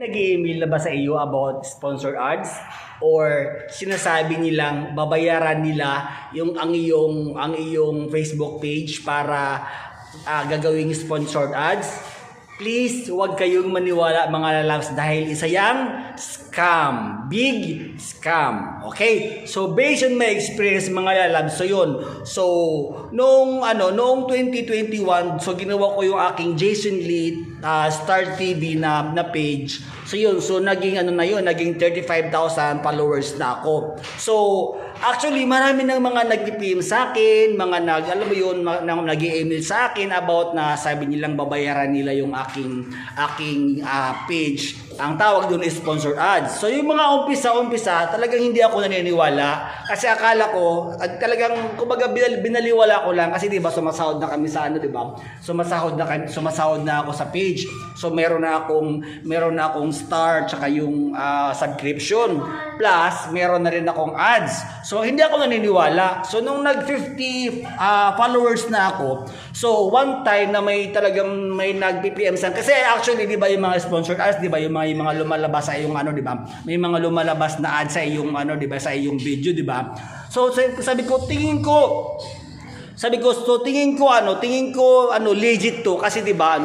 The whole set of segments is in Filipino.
Nag-i-email na ba sa iyo about sponsored ads? Or sinasabi nilang babayaran nila yung ang iyong Facebook page para gagawing sponsored ads? Please, huwag kayong maniwala mga lalabs dahil isa yang scam. Big scam. Okay? So, based on my experience mga lalabs, so yun. So, noong 2021, so ginawa ko yung aking Jason Lee Star TV na page. So yun, so naging naging 35,000 followers na ako. So, actually, marami ng mga nag-PM sa akin, mga nag-email sa akin about na sabi nilang babayaran nila yung aking page. Ang tawag doon is sponsored ads. So yung mga umpisa, talagang hindi ako naniniwala kasi akala ko talagang kumbaga binaliwala ko lang kasi 'di ba sumasahod na kami sa di ba? Sumasahod na ako sa page. So meron na akong star tsaka yung subscription. Plus meron na rin akong ads. So hindi ako naniniwala. So nung nag-50 followers na ako, so one time na may nag-PPM sa kasi actually 'di ba yung mga sponsored ads, 'di ba yung mga lumalabas sa iyong di ba? May mga lumalabas na ads sa iyong di ba, sa iyong video, 'di ba? So sabi ko tingin ko legit to kasi 'di ba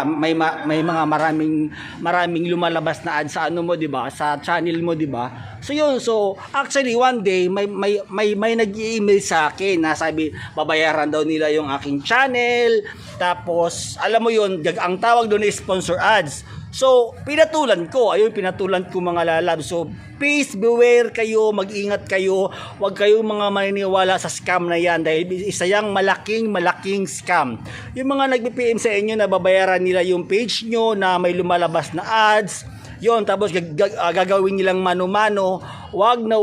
may mga maraming lumalabas na ads sa mo 'di ba, sa channel mo 'di ba? So yun, so actually one day may nag-i-email sa akin na sabi babayaran daw nila yung aking channel, tapos alam mo yun, ang tawag doon is sponsor ads. So, pinatulan ko mga lalab. So, please beware kayo, mag-ingat kayo. Huwag kayong mga maniniwala sa scam na yan dahil isa yang malaking scam. Yung mga nag-PM sa inyo na babayaran nila yung page nyo na may lumalabas na ads, yon tapos gagawin nilang mano-mano, wag na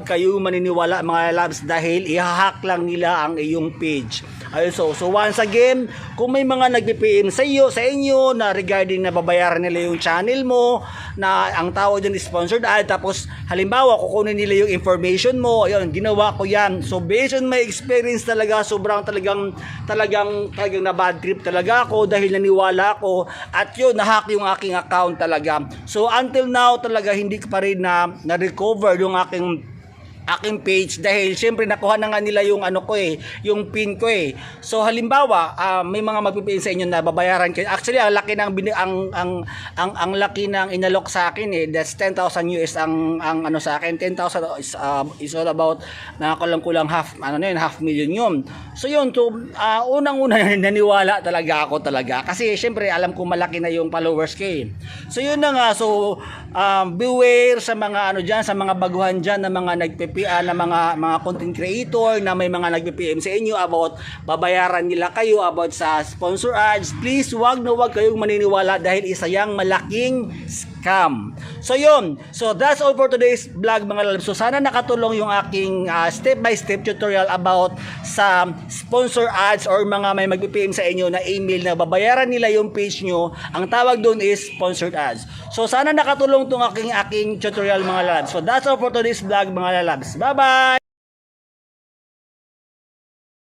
kayo maniniwala mga labs dahil ihahack lang nila ang iyong page. Ayun, so once again, kung may mga nag-PM sa inyo na regarding na babayaran nila yung channel mo, na ang tawag dyan is sponsored ad, tapos halimbawa kukunin nila yung information mo, ayun, ginawa ko yan. So based on my experience talaga, sobrang talagang na bad trip talaga ako dahil naniwala ako at yun, nahack yung aking account talaga. So until now talaga hindi ko pa rin na-recover yung aking page dahil syempre nakuha na nga nila yung yung pin ko eh. So halimbawa, may mga magpipin sa inyo na babayaran kayo. Actually, ang laki ng inalok sa akin eh. That's 10,000 US ang sa akin. 10,000 is all about kulang half million yun. So yun, so unang-una naniwala talaga ako kasi syempre alam ko malaki na yung followers ko eh. So yun na nga, so beware sa mga diyan, sa mga baguhan diyan na mga na mga content creator na may mga nagpi-PM sa inyo about babayaran nila kayo about sa sponsor ads. Please wag kayong maniniwala dahil isa yang malaking scam. So yun, so that's all for today's vlog mga lalabs. So sana nakatulong yung aking step by step tutorial about sa sponsor ads or mga may magpi-PM sa inyo na email na babayaran nila yung page nyo. Ang tawag doon is sponsored ads. So sana nakatulong tong aking tutorial mga lalabs. So that's all for today's vlog mga lalabs. Bye-bye!